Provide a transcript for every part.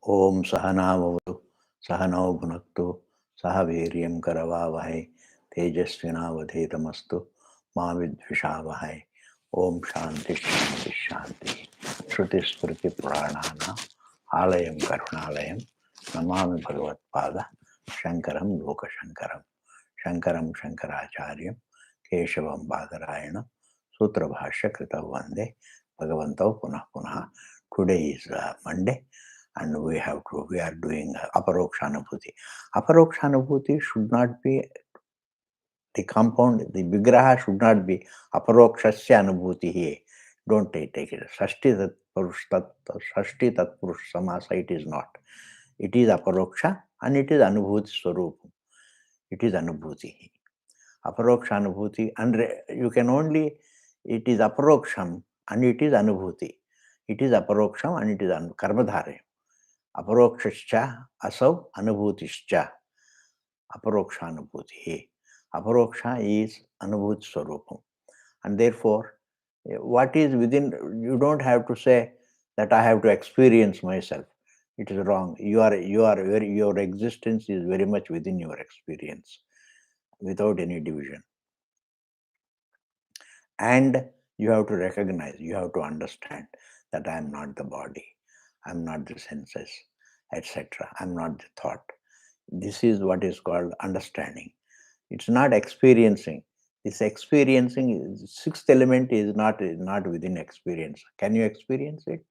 Om Sahanavavatu Sahanau Bhunaktu Sahaviryam Karavavahai Tejasvinavadhetamastu Mavidvishavahai. Om Shanti Shanti Shanti. Shruti Smriti Puranana Alayam Karunalayam Namami Bhagavatpada Shankaram Lokashankaram Shankaram Shankaracharyam Keshavam Badarayana Sutra Bhashya Krita Vande Bhagavantav Punah Punah. Today is Monday, and we are doing Aparokshanubhuti. Aparokshanubhuti should not be the compound, the vigraha should not be Aparokshasya Anubhuti here. Don't take it. Shashti tat purush samasa, it is not. It is Aparoksha and it is Anubhuti Swarup. It is Anubhuti. Aparokshanubhuti, and you can only, it is Aparoksham and it is Anubhuti. It is Aparoksham and it is Karmadhare. Aparokshascha asau anubhutischa. Aparokshanubhuti. Aparoksha is anubhuti swarupam. And therefore, what is within, you don't have to say that I have to experience myself. It is wrong. Your existence is very much within your experience, without any division. And you have to recognize, you have to understand that I am not the body, I am not the senses, etc. I am not the thought. This is what is called understanding. It's not experiencing. This experiencing, sixth element is not within experience. Can you experience it?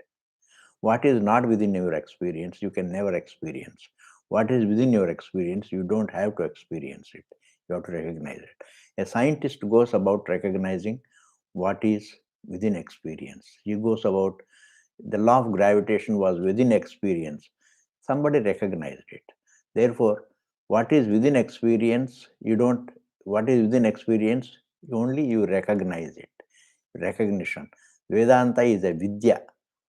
What is not within your experience, you can never experience. What is within your experience, you don't have to experience it. You have to recognize it. A scientist goes about recognizing what is within experience. He goes about, the law of gravitation was within experience. Somebody recognized it. Therefore, what is within experience, you don't, what is within experience, only you recognize it. Recognition. Vedanta is a vidya.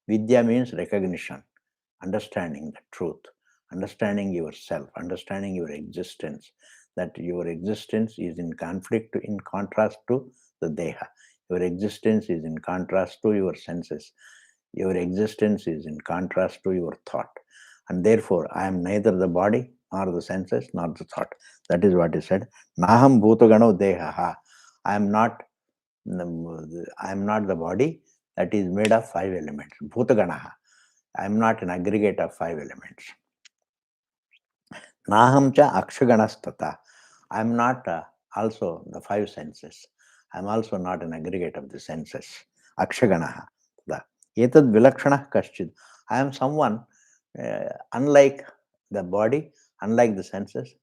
Vidya means recognition, understanding the truth, understanding yourself, understanding your existence, that your existence is in conflict, in contrast to the deha. Your existence is in contrast to your senses. Your existence is in contrast to your thought. And therefore, I am neither the body, nor the senses, nor the thought. That is what is said. Naham bhutagano dehaha. I am not the body that is made of five elements. Bhutaganaha. I am not an aggregate of five elements. Naham cha akshaganastata. I am not also the five senses. I am also not an aggregate of the senses. Akshaganaha. Etad vilakshana kaschid. I am someone unlike the body, unlike the senses.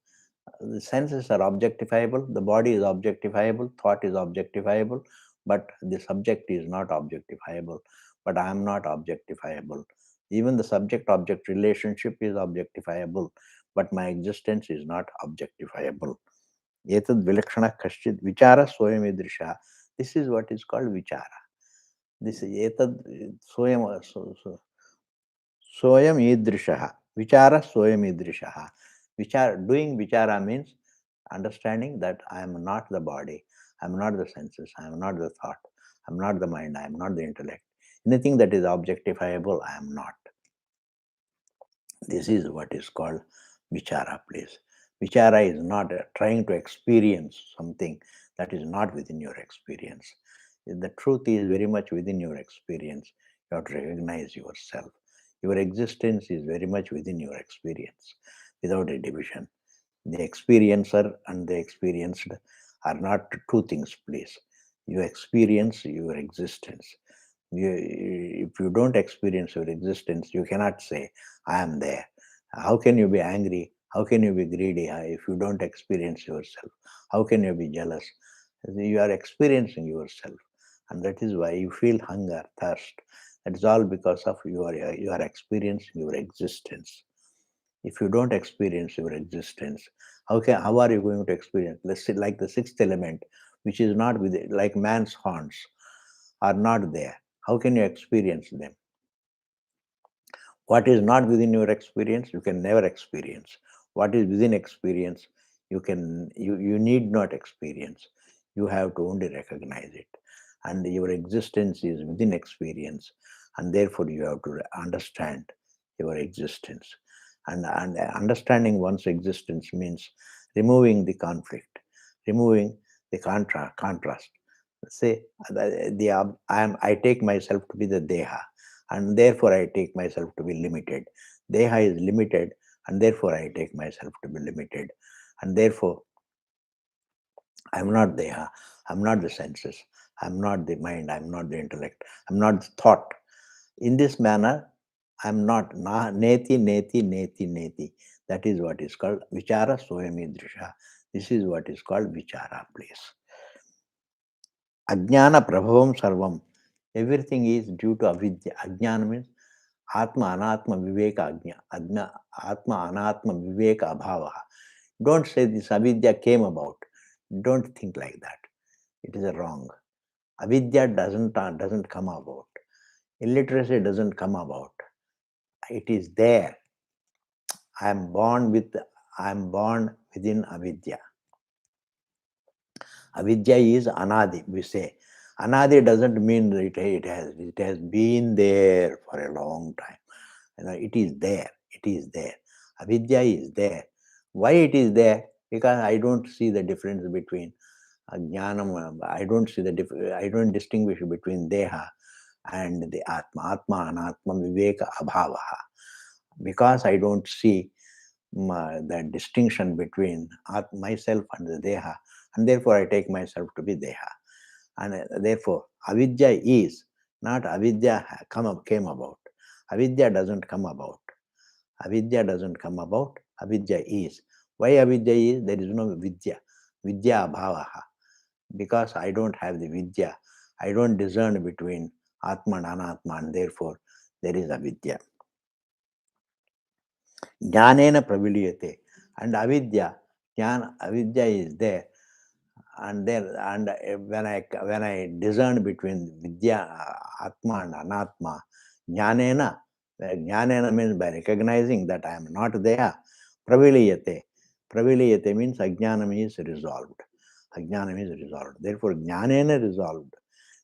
The senses are objectifiable, the body is objectifiable, thought is objectifiable, but the subject is not objectifiable. But I am not objectifiable. Even the subject-object relationship is objectifiable, but my existence is not objectifiable. Etad vilakshana kaschid vichara soyamidrisha. This is what is called vichara. This is etad soyam soyam idrisha. Vichara soyam idrisha. Doing vichara means understanding that I am not the body, I am not the senses, I am not the thought, I am not the mind, I am not the intellect. Anything that is objectifiable, I am not. This is what is called vichara, please. Vichara is not trying to experience something that is not within your experience. The truth is very much within your experience. You have to recognize yourself. Your existence is very much within your experience, without a division. The experiencer and the experienced are not two things, please. You experience your existence. If you don't experience your existence, you cannot say, I am there. How can you be angry? How can you be greedy if you don't experience yourself? How can you be jealous? You are experiencing yourself. And that is why you feel hunger, thirst. That is all because of you are experiencing your existence. If you don't experience your existence, how are you going to experience? Let's say like the sixth element, which is not with it, like man's horns are not there. How can you experience them? What is not within your experience, you can never experience. What is within experience, you need not experience. You have to only recognize it. And your existence is within experience, and therefore you have to understand your existence. And understanding one's existence means removing the conflict, removing the contrast. Say, I take myself to be the Deha, and therefore I take myself to be limited. Deha is limited, and therefore I take myself to be limited. And therefore, I'm not Deha, I'm not the senses, I'm not the mind, I'm not the intellect, I'm not the thought. In this manner, I'm not neti, neti, neti, neti. That is what is called vichara soyami drisha. This is what is called vichara, please. Ajnana prabhavam sarvam. Everything is due to avidya. Ajnana means atma anatma viveka ajna. Atma anatma viveka abhava. Don't say this avidya came about. Don't think like that. It is a wrong. Avidya doesn't come about. Illiteracy doesn't come about. It is there. I am born within avidya. Avidya is anadi, we say. Anadi doesn't mean that it has been there for a long time. It is there. It is there. Avidya is there. Why it is there? Because I don't see the difference between jnanam. I don't distinguish between deha and the atma. Atma anatma viveka abhavaha. Because I don't see the distinction between myself and the deha, and therefore I take myself to be deha. And therefore, avidya is not avidya came about. Avidya doesn't come about. Avidya doesn't come about. Avidya is. Why avidya is? There is no vidya. Vidya abhavaha. Because I don't have the vidya, I don't discern between atma and anatma, and therefore there is avidya. Jnanena praviliyate. And avidya is there. And when I discern between vidya, atma and anatma, jnanena means by recognizing that I am not there. Praviliyate means ajnanam is resolved. Ajnanam is resolved. Therefore, jnanena resolved,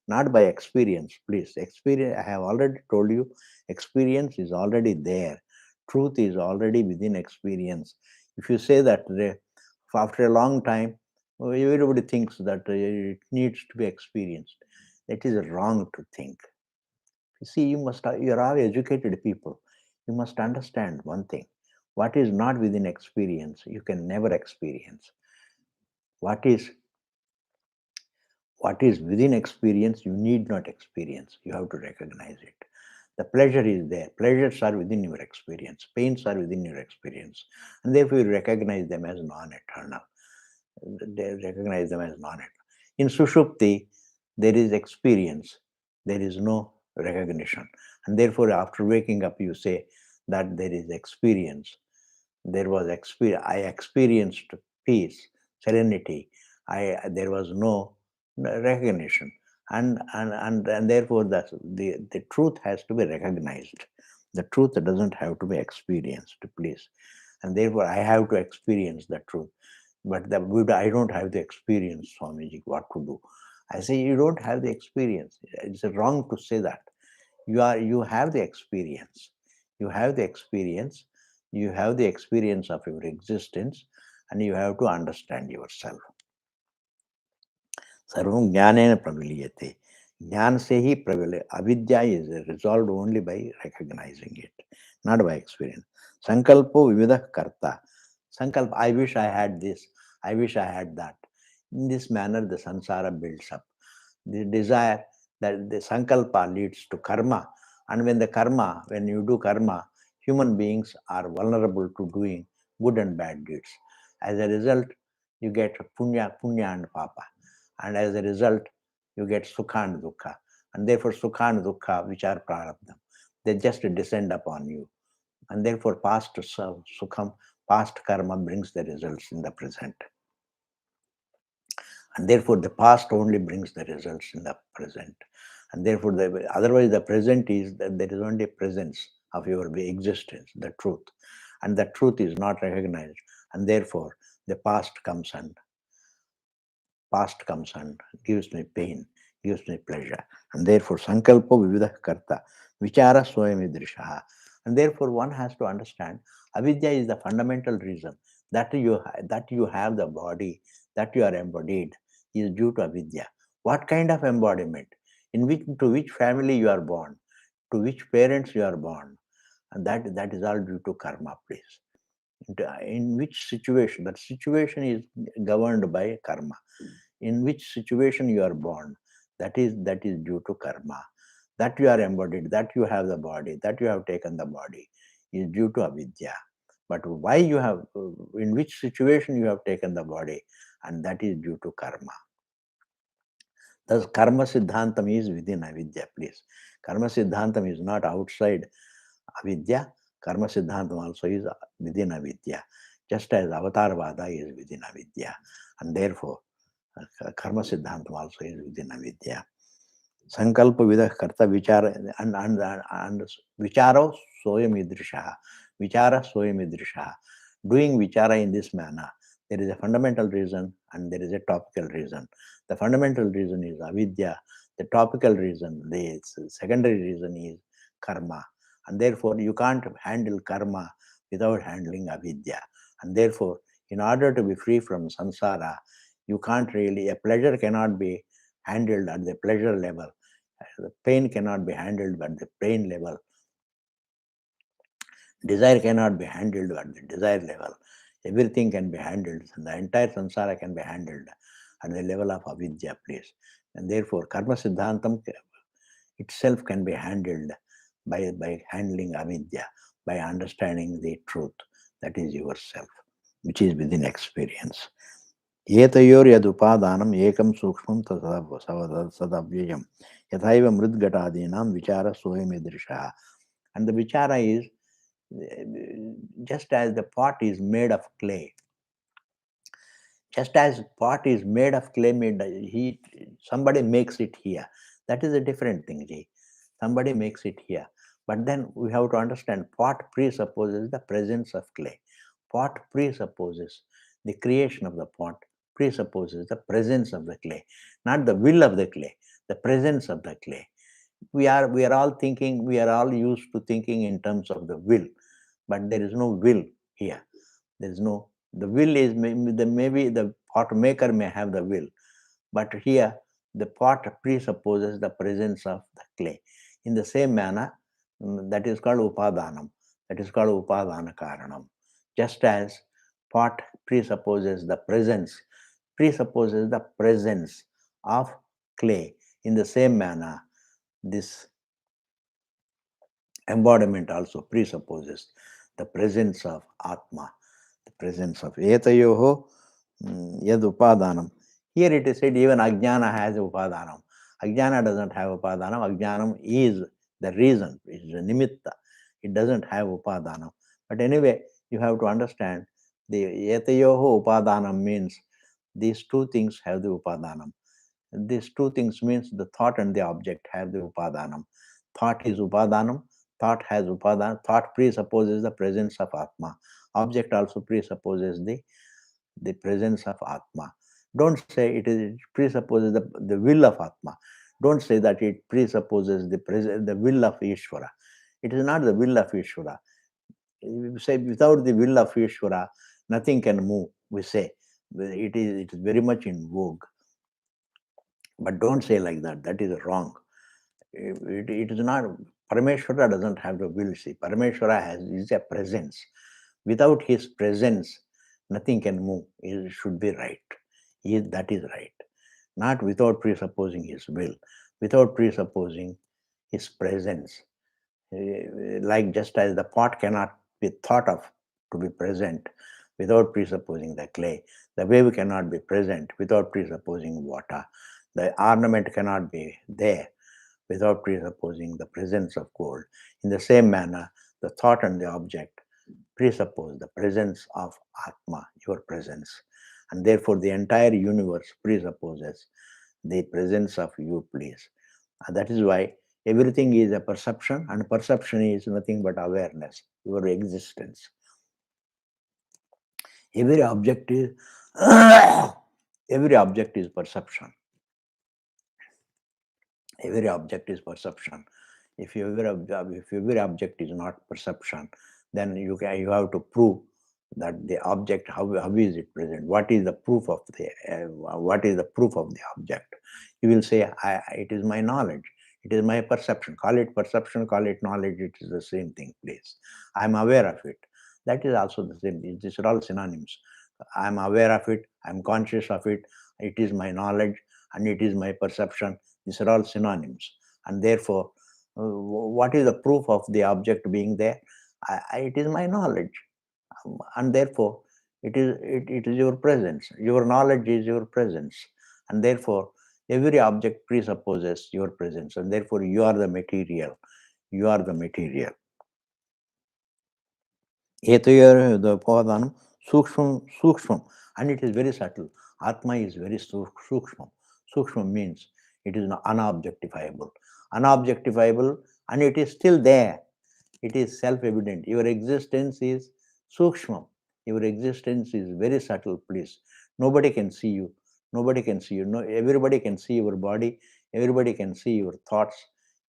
not by experience. Please, experience. I have already told you, experience is already there. Truth is already within experience. If you say that after a long time, everybody thinks that it needs to be experienced. It is wrong to think. You see, you are all educated people. You must understand one thing. What is not within experience, you can never experience. What is within experience, you need not experience. You have to recognize it. The pleasure is there. Pleasures are within your experience. Pains are within your experience. And therefore, you recognize them as non-eternal. They recognize them as non-eternal. In Sushupti, there is experience. There is no recognition. And therefore, after waking up, you say that there is experience. There was experience. I experienced peace, serenity. There was no recognition. And therefore the truth has to be recognized. The truth doesn't have to be experienced, please. And therefore I have to experience the truth. But I don't have the experience, Swamiji, what to do? I say you don't have the experience. It's wrong to say that. You have the experience. You have the experience. You have the experience of your existence, and you have to understand yourself. Sarvam jnanena praviliyate. Jnan se hi pravile. Avidya is resolved only by recognizing it, not by experience. Sankalpo vividah karta. Sankalpa, I wish I had this. I wish I had that. In this manner, the samsara builds up. The desire, that the sankalpa leads to karma. And when you do karma, human beings are vulnerable to doing good and bad deeds. As a result, you get punya and papa. And as a result, you get sukha and dukkha. And therefore, sukha and dukkha, which are prarabdham, they just descend upon you. And therefore, past sukham, past karma brings the results in the present. And therefore, the past only brings the results in the present. And therefore, otherwise, the present is that there is only a presence of your existence, the truth. And the truth is not recognized. And therefore, the past comes and gives me pain, gives me pleasure. And therefore, sankalpa vividah karta, vichara swayamidrishaha. And therefore, one has to understand avidya is the fundamental reason that you have the body, that you are embodied, is due to avidya. What kind of embodiment? In which to which family you are born, to which parents you are born, and that is all due to karma, please. In which situation? That situation is governed by karma. In which situation you are born, that is due to karma. That you are embodied, that you have the body, that you have taken the body, is due to avidya. But why you have, in which situation you have taken the body, and that is due to karma. Thus, karma siddhantam is within avidya, please. Karma siddhantam is not outside avidya. Karma siddhantam also is within avidya, just as avatarvada is within avidya. And therefore, karma siddhantam also is within avidya. Sankalpa vidah karta vichara and vicharo soyam idrisha. Vichara soyam idrisha. Doing vichara in this manner, there is a fundamental reason and there is a topical reason. The fundamental reason is avidya. The topical reason, the secondary reason is karma. And therefore, you can't handle karma without handling avidya. And therefore, in order to be free from samsara, you can't really, a pleasure cannot be handled at the pleasure level. The pain cannot be handled at the pain level. Desire cannot be handled at the desire level. Everything can be handled, and the entire samsara can be handled at the level of avidya, please. And therefore, karma siddhantam itself can be handled by handling avidya, by understanding the truth, that is yourself, which is within experience. एतयोर यदुपादानम एकम सूक्ष्मम सदव्ययम यथैव मृद्घटादीनां विचार सोयमीदृशः. And the vichara is just as the pot is made of clay. Just as pot is made of clay, somebody makes it here. That is a different thing, Ji. Somebody makes it here. But then we have to understand pot presupposes the presence of clay. Pot presupposes the creation of the pot, presupposes the presence of the clay, not the will of the clay, the presence of the clay. We are all thinking, we are all used to thinking in terms of the will, but there is no will here. There is no, the will is maybe the pot maker may have the will, but here the pot presupposes the presence of the clay. In the same manner, that is called upadanam. That is called upadana karanam. Just as pot presupposes the presence of clay. In the same manner, this embodiment also presupposes the presence of Atma, the presence of Etayoho Yad Upadanam. Here it is said even Ajnana has Upadanam. Ajnana doesn't have Upadanam. Ajnanam is the reason, it is a nimitta. It doesn't have Upadanam. But anyway, you have to understand the Etayoho Upadanam means these two things have the Upadanam. These two things means the thought and the object have the Upadanam. Thought is Upadanam. Thought has Upadanam. Thought presupposes the presence of Atma. Object also presupposes the presence of Atma. Don't say it presupposes the will of Atma. Don't say that it presupposes the will of Ishvara. It is not the will of Ishvara. We say without the will of Ishvara, nothing can move. We say it is very much in vogue. But don't say like that. That is wrong. It is not. Parameshwara doesn't have the will. See, Parameshwara is a presence. Without his presence, nothing can move. It should be right. That is right. Not without presupposing his will, without presupposing his presence. Like just as the pot cannot be thought of to be present without presupposing the clay, the wave cannot be present without presupposing water, the ornament cannot be there without presupposing the presence of gold. In the same manner, the thought and the object presuppose the presence of Atma, your presence. And therefore, the entire universe presupposes the presence of you, please. And that is why everything is a perception, and perception is nothing but awareness, your existence. Every object is every object is perception. Every object is perception. If every object is not perception, then you have to prove that the object, how is it present? What is the proof of the object? You will say, it is my knowledge, it is my perception. Call it perception, call it knowledge, it is the same thing, please. I am aware of it. That is also the same. These are all synonyms. I am aware of it, I am conscious of it, it is my knowledge, and it is my perception. These are all synonyms. And therefore, what is the proof of the object being there? It is my knowledge. And therefore, it is your presence. Your knowledge is your presence. And therefore, every object presupposes your presence. And therefore, you are the material. You are the material. The Pavadanam, Sukshmam, and it is very subtle. Atma is very Sukshmam. Sukshmam means it is unobjectifiable. Unobjectifiable, and it is still there. It is self-evident. Your existence is Sukshmam. Your existence is very subtle, please. Nobody can see you. Nobody can see you. No, everybody can see your body. Everybody can see your thoughts,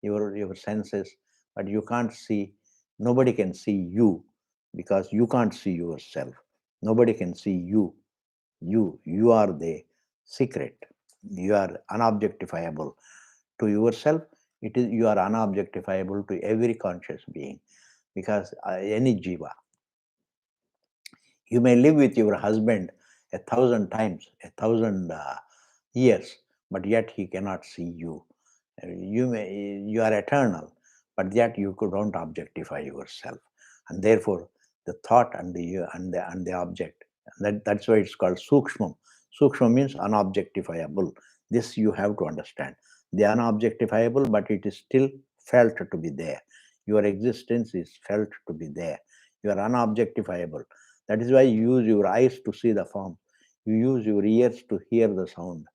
your senses, but you can't see. Nobody can see you because you can't see yourself. Nobody can see you. You are the secret. You are unobjectifiable to yourself. It is you are unobjectifiable to every conscious being, because any jiva, you may live with your husband 1,000 times, 1,000 years, but yet he cannot see you. You are eternal, but yet you don't objectify yourself, and therefore the thought and the object. That's why it's called sukshmam. Sukshmam means unobjectifiable. This you have to understand. The unobjectifiable, but it is still felt to be there. Your existence is felt to be there. You are unobjectifiable. That is why you use your eyes to see the form. You use your ears to hear the sound.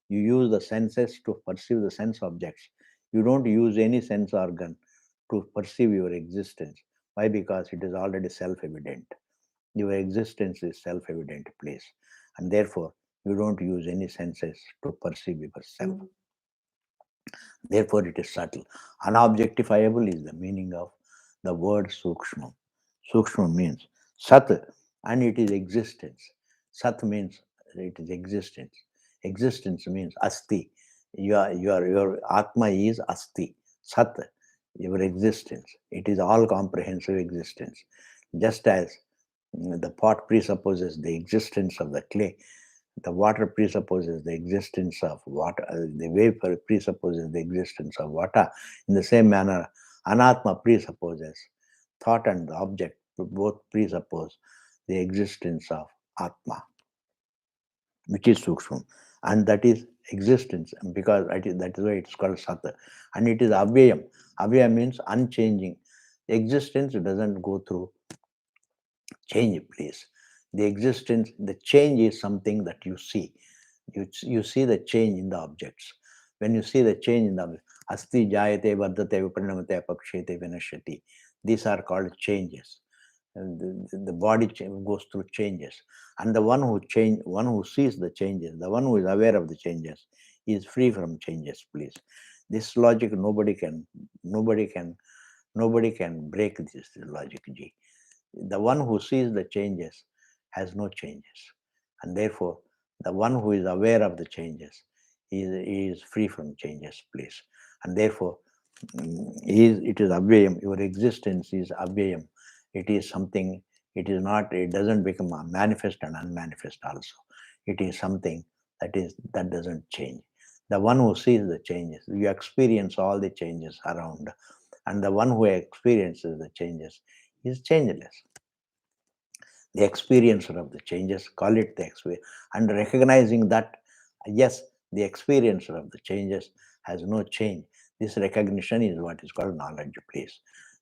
You use the senses to perceive the sense objects. You don't use any sense organ to perceive your existence. Why? Because it is already self-evident. Your existence is self-evident, please. And therefore, you don't use any senses to perceive yourself. Therefore, it is subtle. Unobjectifiable is the meaning of the word sukshma. Sukshma means sat, and it is existence. Sat means it is existence. Existence means asti. Your atma is asti. Sat, your existence. It is all comprehensive existence. Just as the pot presupposes the existence of the clay, the water presupposes the existence of water, the vapor presupposes the existence of water. In the same manner, anatma presupposes thought and the object both presuppose the existence of atma, which is sukshma, and that is existence, because that is why it's called sat, and it is avyayam. Avyayam means unchanging. Existence doesn't go through change, please. The existence, the change is something that you see. You see the change in the objects. When you see the change in the objects, asti jayate vardate viparinamate apakshete vinashyati. These are called changes. And the body goes through changes, and the one who sees the changes, the one who is aware of the changes, is free from changes. Please, this logic nobody can break this logic. G. The one who sees the changes has no changes, and therefore the one who is aware of the changes is free from changes, please. And therefore it is avyayam. Your existence is avyayam. It is something. It doesn't become a manifest and unmanifest also. It is something that doesn't change. The one who sees the changes, you experience all the changes around, and the one who experiences the changes is changeless. The experiencer of the changes, call it the experience, and recognizing that, yes, the experiencer of the changes has no change. This recognition is what is called knowledge, please.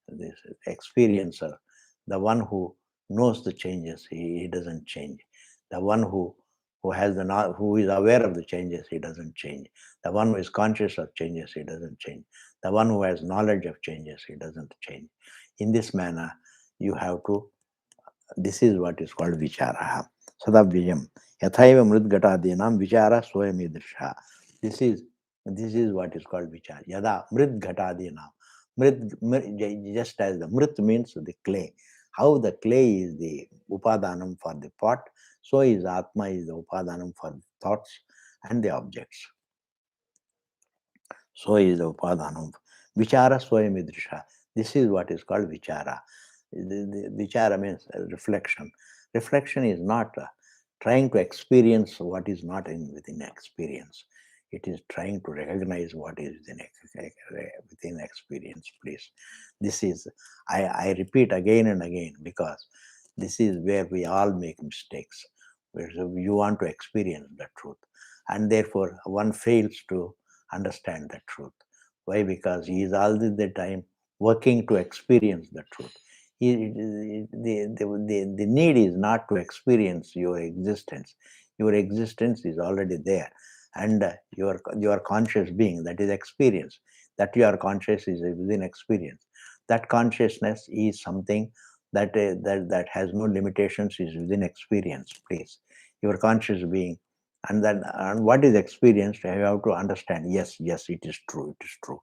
This experiencer, the one who knows the changes, he doesn't change. The one who is aware of the changes, he doesn't change. The one who is conscious of changes, he doesn't change. The one who has knowledge of changes, he doesn't change. In this manner, you have to. This is what is called vichara. Sadavyayam. Yathaiva mridgatadinam vichara swayamidrisha. This is what is called vichara. Yada mridgatadinam. Just as the mrit means the clay. How the clay is the upadanam for the pot, so is Atma is the upadanam for the thoughts and the objects. So is the upadanam. Vichara swayamidrisha. This is what is called vichara. Vichara means reflection. Reflection is not trying to experience what is not within experience. It is trying to recognize what is within experience, please. This is, I repeat again and again, because this is where we all make mistakes. Where you want to experience the truth, and therefore one fails to understand the truth. Why? Because he is all the time working to experience the truth. The need is not to experience your existence. Your existence is already there, and your conscious being, that is experience. That you are conscious is within experience. That consciousness is something that has no limitations, is within experience. Please, your conscious being, and what is experienced, you have to understand. Yes, yes, it is true. It is true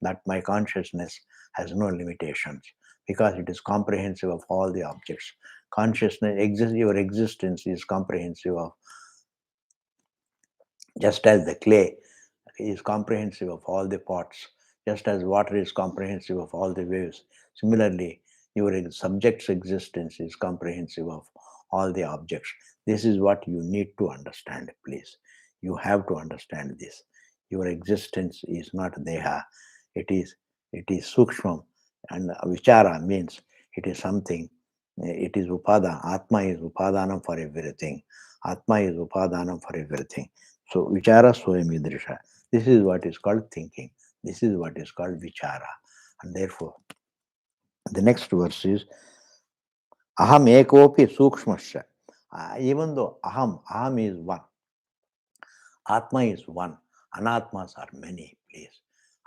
that my consciousness has no limitations, because it is comprehensive of all the objects. Consciousness exists, your existence is comprehensive of, just as the clay is comprehensive of all the pots, just as water is comprehensive of all the waves. Similarly, your subject's existence is comprehensive of all the objects. This is what you need to understand, please. You have to understand this. Your existence is not deha, it is sukshmam, and vichara means it is something, it is upada. Atma is upadanam for everything. Atma is upadanam for everything. So vichara swayamidrisha. This is what is called thinking. This is what is called vichara. And therefore, the next verse is aham ekopi sukshmasya. Even though aham is one, Atma is one, anatmas are many, please.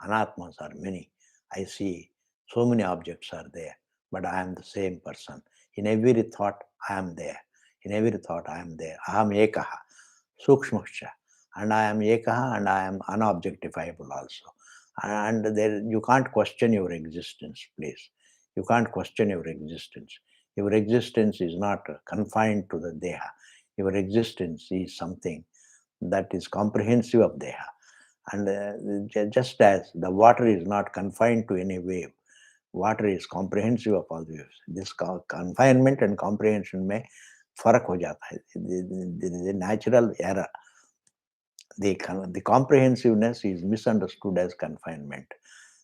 Anatmas are many. I see so many objects are there, but I am the same person. In every thought, I am there. In every thought, I am there. Aham ekaha, sukshmasya. And I am ekaha, and I am unobjectifiable also. And there, you can't question your existence, please. You can't question your existence. Your existence is not confined to the deha. Your existence is something that is comprehensive of deha. And just as the water is not confined to any wave, water is comprehensive of all the waves. This confinement and comprehension में फर्क हो जाता है. There is a natural error. The comprehensiveness is misunderstood as confinement.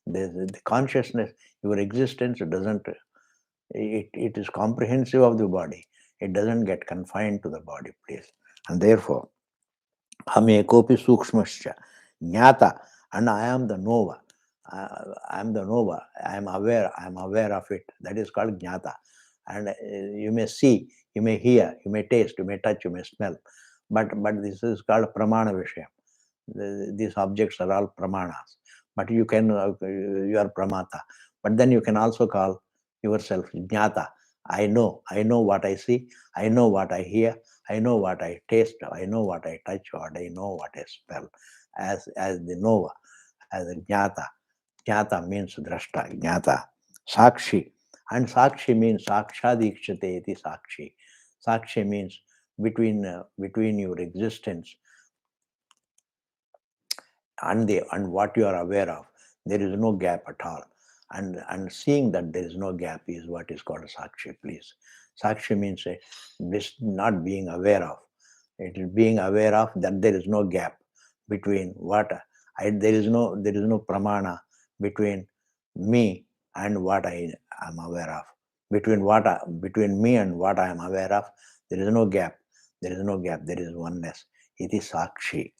The consciousness, your existence doesn't, it is comprehensive of the body. It doesn't get confined to the body, please. And therefore, हम एकोपि सूक्ष्मश्च ज्ञाता, and I am the knower. I am the knower. I am aware of it. That is called jnata. And you may see, you may hear, you may taste, you may touch, you may smell, but this is called pramana vishaya. These objects are all pramanas, but you can you are pramata, but then you can also call yourself jnata. I know what I see, I know what I hear, I know what I taste, I know what I touch, or I know what I smell, as the knower, as a jnata. Jnata means drashta, jnata. Sakshi, and sakshi means sakshadikshate iti sakshi. Sakshi means between your existence and what you are aware of, there is no gap at all. And seeing that there is no gap is what is called sakshi, please. Sakshi means this not being aware of. It is being aware of that there is no gap between what there is no pramana between me and what I am aware of. Between me and what I am aware of, there is no gap. There is no gap. There is oneness. It is sakshi.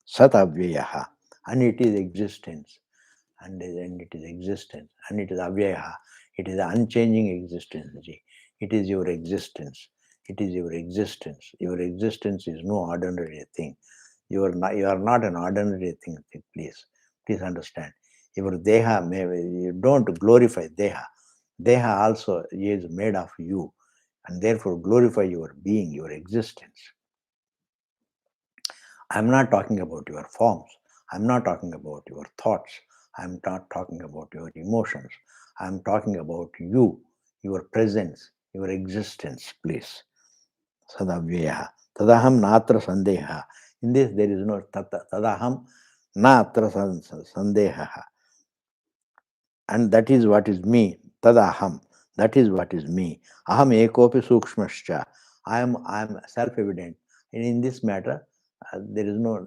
Sat Avyayaha, and it is existence, and it is existence, and it is Avyayaha, it is unchanging existence. It is your existence. It is your existence. Your existence is no ordinary thing. You are not an ordinary thing, please. Please understand. Your deha, you don't glorify deha. Deha also is made of you, and therefore glorify your being, your existence. I'm not talking about your forms. I'm not talking about your thoughts. I'm not talking about your emotions. I'm talking about you, your presence, your existence, please. Sadavyaha. Tadaham natra sandeha. In this, there is no tadaham natra sandeha. And that is what is me. Tadaham. That is what is me. Aham ekopi sukshmascha. I am self-evident. And in this matter, there is no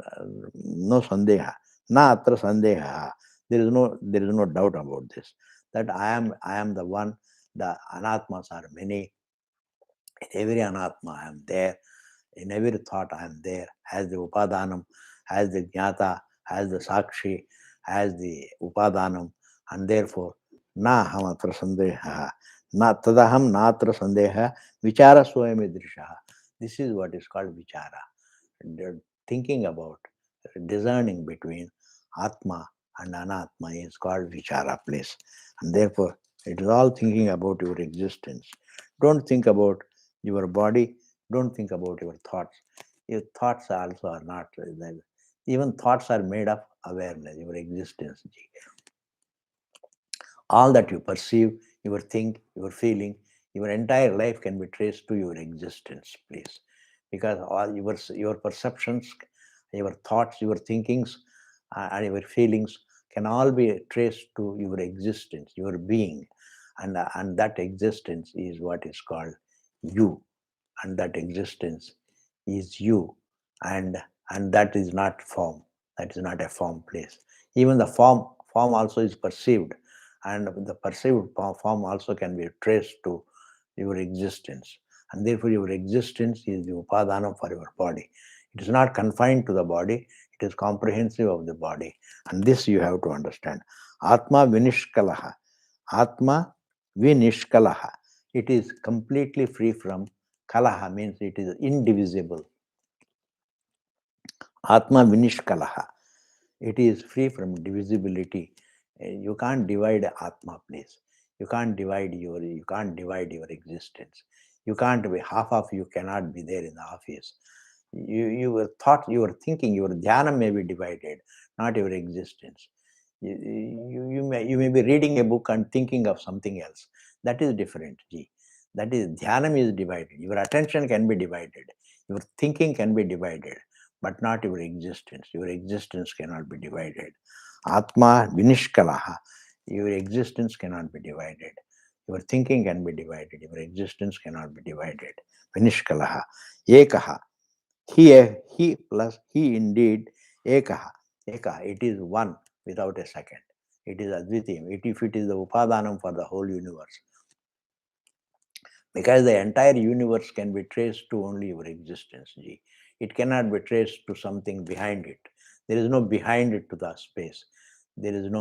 sandeha. Na atra sandeha. There is no doubt about this. That I am the one. The anatmas are many. In every anatma I am there. In every thought I am there. As the upadanam, as the jnata, as the sakshi, as the upadanam, and therefore na hamatra sandeha, na tadaham natra sandeha, vichara swayamidrisha. This is what is called vichara. Thinking about, discerning between atma and anatma is called vichara place. And therefore it is all thinking about your existence. Don't think about your body, don't think about your thoughts. Your thoughts also are not, even thoughts are made of awareness, your existence. All that you perceive, your think, your feeling, your entire life can be traced to your existence, please. Because all your perceptions, your thoughts, your thinkings, and your feelings can all be traced to your existence, your being. And that existence is what is called you. And that existence is you. And and that is not form. That is not a form place. Even the form also is perceived, and the perceived form also can be traced to your existence. And therefore your existence is the upadana for your body. It is not confined to the body, it is comprehensive of the body. And this you have to understand. Atma vinishkalaha. Atma vinishkalaha. It is completely free from kalaha, means it is indivisible. Atma vinishkalaha. It is free from divisibility. You can't divide Atma, please. You can't divide your existence. You can't be, half of you cannot be there in the office. Your thought, your thinking, your dhyana may be divided, not your existence. You may be reading a book and thinking of something else. That is different. That is, dhyanam is divided. Your attention can be divided. Your thinking can be divided, but not your existence. Your existence cannot be divided. Atma vinishkalaha. Your existence cannot be divided. Your thinking can be divided. Your existence cannot be divided. Vinishkalaha. Ekaha. He plus he indeed. Ekaha. Ekaha. It is one without a second. It is advitiyam. If it is the upadanam for the whole universe, because the entire universe can be traced to only your existence. It cannot be traced to something behind it. There is no behind it to the space. There is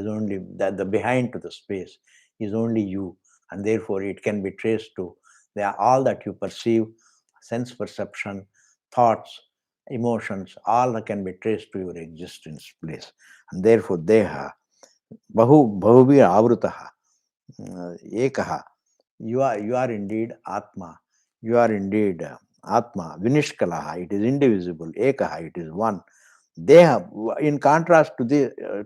only that the behind to the space is only you, and therefore it can be traced to all that you perceive, sense perception, thoughts, emotions, all that can be traced to your existence place. And therefore deha bahubhi avrutaha ekaha. You are indeed Atma. You are indeed Atma. Vinishkalaha. It is indivisible. Ekaha. It is one. Deha. In contrast to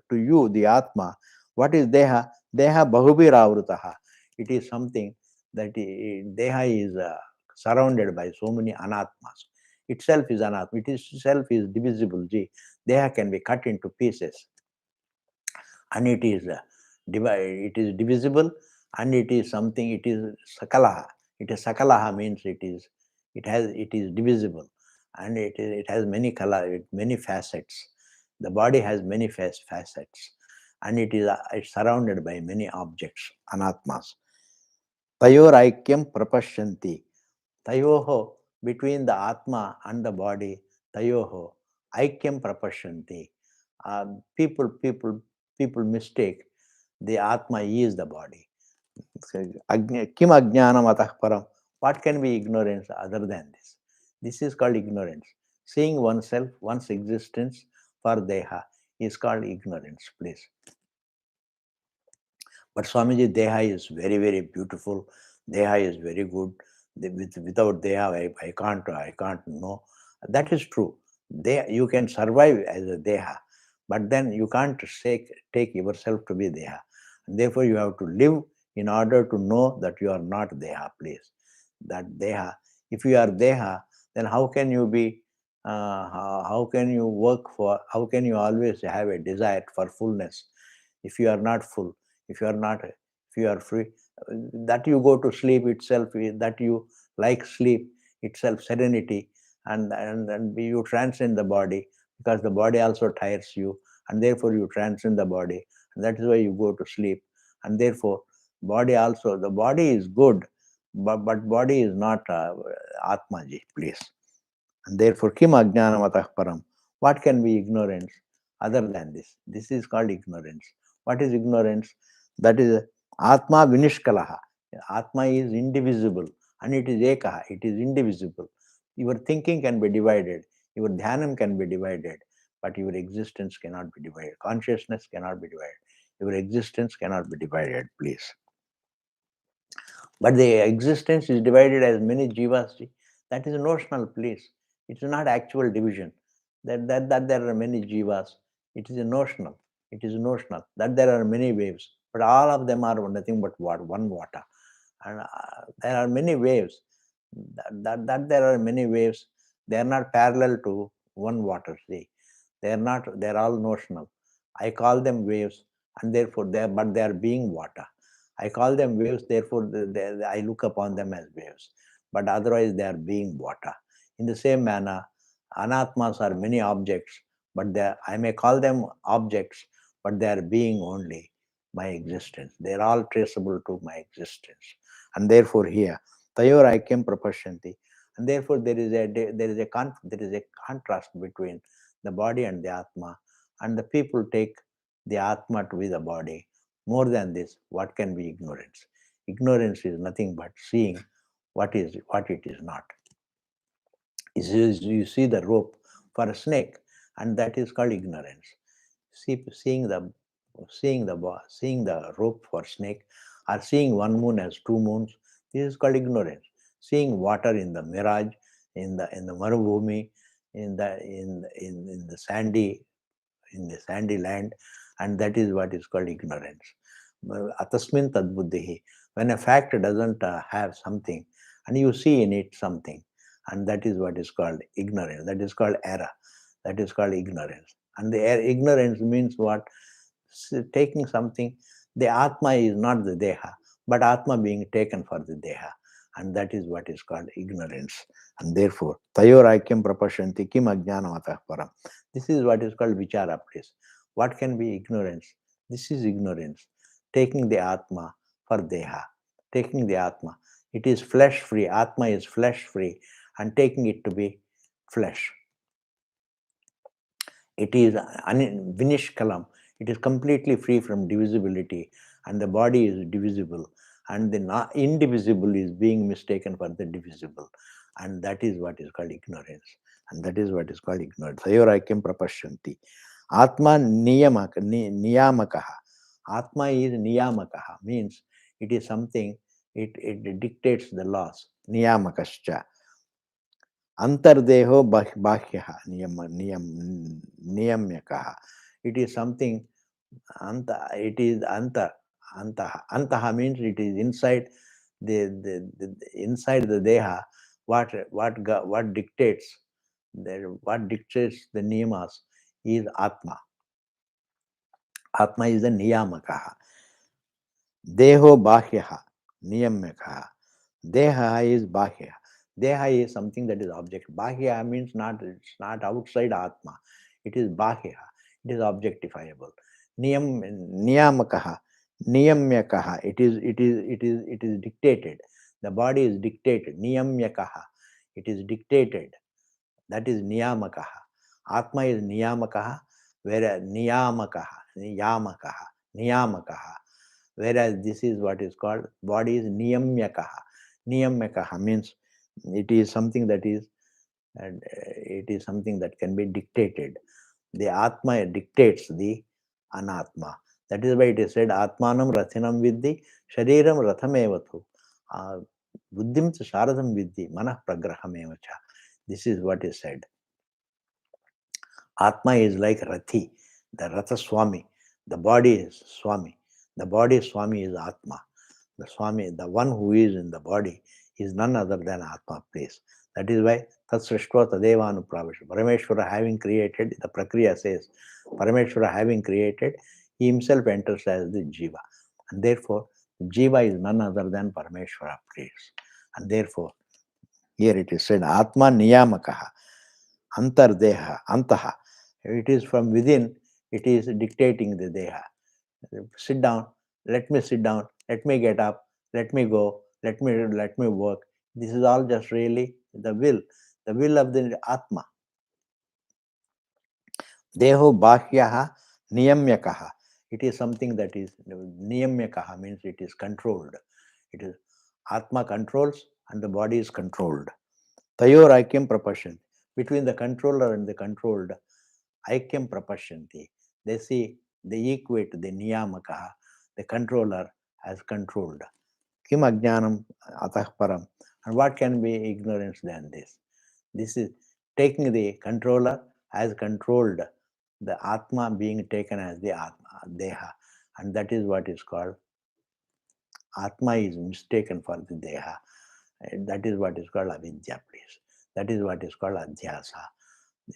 to you, the Atma, what is Deha? Deha Bahubiravrutaha. It is something that Deha is surrounded by so many anatmas. Itself is anatma. It itself is divisible. Deha can be cut into pieces, and it is it is divisible, and it is something, it is sakalaha. It is sakalaha, means it is divisible, and it has many color, many facets. The body has many facets, and it's surrounded by many objects, anatmas. Tayor aikyam prapashyanti. Tayoho, between the atma and the body, tayoho aikyam prapashyanti. People mistake the atma is the body. Kim ajnanam atah param. What can be ignorance other than this? This is called ignorance. Seeing oneself, one's existence for deha is called ignorance, please. But Swamiji, deha is very, very beautiful. Deha is very good. Without deha, I can't know. That is true. You can survive as a deha, But then you can't take yourself to be Deha. And therefore, you have to live in order to know that you are not Deha, please. That Deha, if you are Deha, then how can you be, how can you work for, how can you always have a desire for fullness if you are not full, if you are not, if you are free, that you go to sleep itself, that you like sleep itself, serenity, and you transcend the body because the body also tires you, and therefore you transcend the body, and that is why you go to sleep, and therefore body also, the body is good, but body is not Atmaji, please. And therefore, kim ajnanamatah param. What can be ignorance other than this? This is called ignorance. What is ignorance? That is Atma vinishkalaha. Atma is indivisible and it is ekaha. It is indivisible. Your thinking can be divided. Your dhyanam can be divided. But your existence cannot be divided. Consciousness cannot be divided. Your existence cannot be divided, please. But the existence is divided as many jivas. That is notional, please. It is not actual division. That there are many jivas. It is notional. It is notional. That there are many waves. But all of them are nothing but one water. And there are many waves. That there are many waves. They are not parallel to one water. See, they are not. They are all notional. I call them waves, and therefore but they are being water. I call them waves, therefore I look upon them as waves. But otherwise they are being water. In the same manner, anatmas are many objects, but I may call them objects, but they are being only my existence. They are all traceable to my existence. And therefore here, tayor aikyam prapashyanti. And therefore there is a contrast between the body and the Atma. And the people take the Atma to be the body. More than this, what can be ignorance? Ignorance is nothing but seeing what it is not. You see the rope for a snake, and that is called ignorance. Seeing the rope for snake, or seeing one moon as two moons, this is called ignorance. Seeing water in the mirage, in the marubhumi, in the sandy land, and that is what is called ignorance. Atasmin tadbuddhi. When a fact doesn't have something, and you see in it something, and that is what is called ignorance. That is called error. That is called ignorance. And the ignorance means what? Taking something. The Atma is not the Deha, but Atma being taken for the Deha. And that is what is called ignorance. And therefore, tayor aikyam prapashyanti kim ajnanamatah param. This is what is called vichara, please. What can be ignorance? This is ignorance. Taking the Atma for Deha. Taking the Atma. It is flesh free. Atma is flesh free. And taking it to be flesh. It is vinishkalam. It is completely free from divisibility. And the body is divisible. And the indivisible is being mistaken for the divisible. And that is what is called ignorance. And that is what is called ignorance. Sayoraikyam prapashyanti. Atma niyamakaha. Atma is niyamakaha, means it is something, it dictates the laws. Niyamakascha. Antardeho bahyaha niyamyakaha. It is something, it is antaha means it is inside the inside the deha. What dictates the niyamas is Atma. Atma is the niyamakaha. Deho bahyaha niyamyakaha. Deha is bahya. Deha is something that is object. Bahya means it's not outside Atma. It is bahya. It is objectifiable. Niyamakaha. Niyamyakaha. It is dictated. The body is dictated. Niyamyakaha. It is dictated. That is niyamakaha. Atma is niyamakaha, whereas niyamakaha. Whereas this is what is called, body is niyamyakaha. Niyamyakaha means it is something that can be dictated. The Atma dictates the Anatma. That is why it is said, Atmanam Rathinam Vidhi, Shariram Rathamevatu, Buddhim Sharadam Vidhi, Manah Pragrahamevacha. This is what is said. Atma is like Rathi. The Ratha Swami, the body is Swami. The body Swami is Atma. The Swami, the one who is in the body, is none other than Atma, please. That is why Tat Srishtva Tadeva Anupravesha. Parameshwara having created, the Prakriya says, Parameshwara having created, he himself enters as the Jiva. And therefore, Jiva is none other than Parameshwara, please. And therefore, here it is said, Atma Niyamakaha, Antardeha, Antaha. It is from within, it is dictating the Deha. Sit down, let me sit down, let me get up, let me go, let me work. This is all just really the will of the Atma. Deho Bahyaha Niyamyakaha. It is something that is Niyamyakaha, means it is controlled. It is Atma controls and the body is controlled. Tayor Aikyam Prapashan. Between the controller and the controlled, Aikyam Prapashanti. They see, they equate the Niyamakaha, the controller, as controlled. Kim Ajnanam Atah Param. And what can be ignorance than this? This is taking the controller as controlled, the Atma being taken as the Atma, Deha. And that is what is called Atma is mistaken for the Deha. That is what is called avidya, please. That is what is called adhyasa.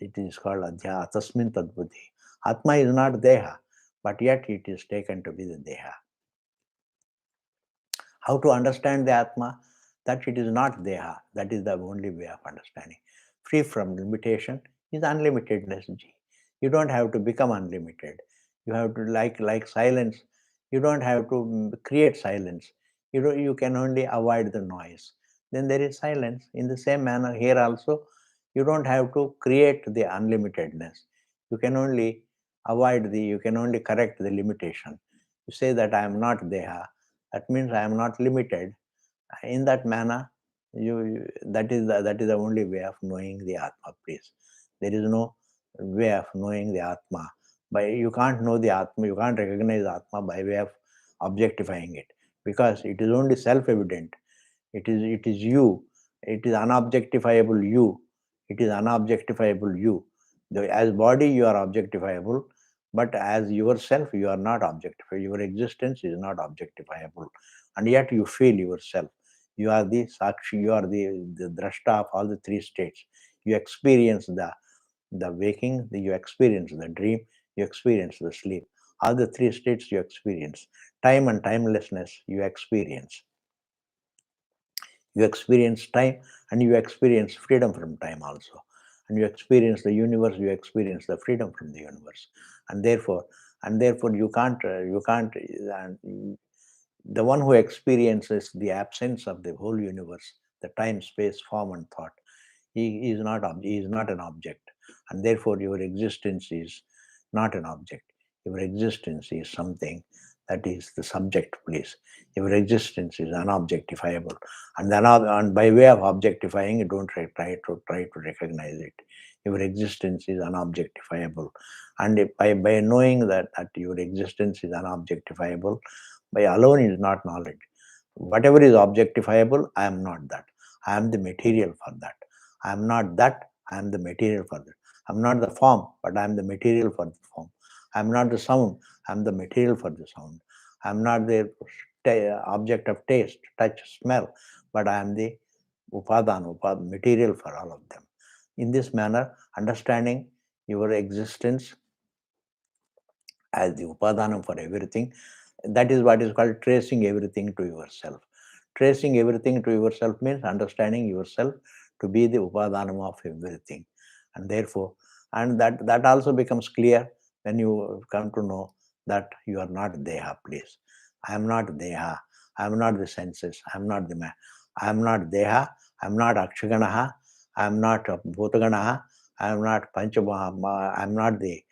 It is called adhyasa, tasmin tadbuddhi. Atma is not Deha, but yet it is taken to be the Deha. How to understand the Atma? That it is not Deha. That is the only way of understanding. Free from limitation is unlimitedness. You don't have to become unlimited. You have to, like silence, you don't have to create silence. You can only avoid the noise. Then there is silence. In the same manner, here also, you don't have to create the unlimitedness. You can only you can only correct the limitation. You say that I am not Deha, that means I am not limited. In that manner, that is the only way of knowing the Atma, please. There is no way of knowing the Atma. You can't know the Atma, you can't recognize Atma by way of objectifying it, because it is only self-evident. It is you. It is unobjectifiable you. It is unobjectifiable you. As body, you are objectifiable, but as yourself, you are not objectifiable. Your existence is not objectifiable, and yet you feel yourself. You are the sakshi. You are the drashta of all the three states. You experience the waking. You experience the dream. You experience the sleep. All the three states you experience. Time and timelessness you experience. You experience time and you experience freedom from time also. And you experience the universe, you experience the freedom from the universe. And therefore you can't, the one who experiences the absence of the whole universe, the time, space, form, and thought, he is not an object. And therefore your existence is not an object. Your existence is something that is the subject, please. Your existence is unobjectifiable. And by way of objectifying, don't try to recognize it. Your existence is unobjectifiable. And by knowing that your existence is unobjectifiable, by alone is not knowledge. Whatever is objectifiable, I am not that. I am the material for that. I am not that, I am the material for that. I am not the form, but I am the material for the form. I am not the sound, I am the material for the sound. I am not the object of taste, touch, smell, but I am the material for all of them. In this manner, understanding your existence as the upadanam for everything, that is what is called tracing everything to yourself. Tracing everything to yourself means understanding yourself to be the upadanam of everything. And therefore, and that also becomes clear when you come to know that you are not Deha, please. I am not Deha. I am not the senses. I am not the man. I am not Deha. I am not Akshaganaha. I am not Bhutaganaha. I am not Panchamaha. I am not the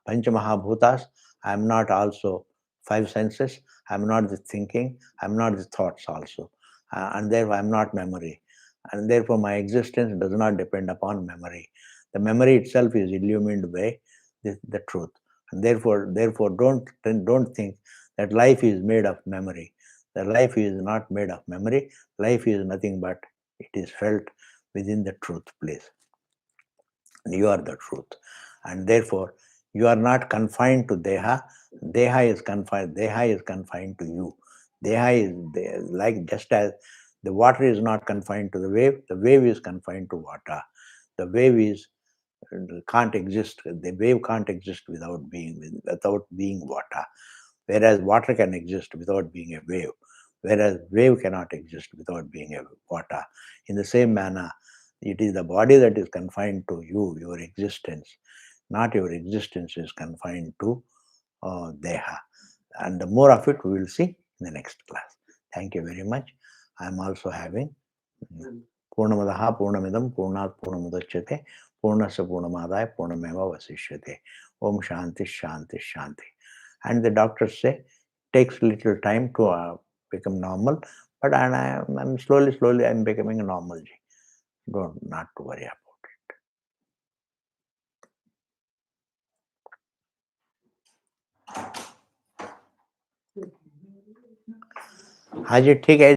Panchamahabhutas. I am not also five senses. I am not the thinking. I am not the thoughts also. And therefore I am not memory. And therefore my existence does not depend upon memory. The memory itself is illumined by the truth. And therefore don't think that life is made of memory. The life is not made of memory. Life is nothing but it is felt within the truth, please. You are the truth. And therefore You are not confined to Deha. Deha is confined to you. Deha is there, like just as the water is not confined to the wave is confined to water. The wave is can't exist. The wave can't exist without being water. Whereas water can exist without being a wave. Whereas wave cannot exist without being a water. In the same manner, it is the body that is confined to you, your existence. Not your existence is confined to Deha. And the more of it we will see in the next class. Thank you very much. I am also having Purnamadaha Purnamidam Purnat Purnamudachyate Purnasya Purnamadaya Purnameva Vasishyate. Om Shanti Shanti Shanti. And the doctors say takes little time to become normal, but I'm slowly I'm becoming a normal. Don't not to worry about it. हाँ जी ठीक है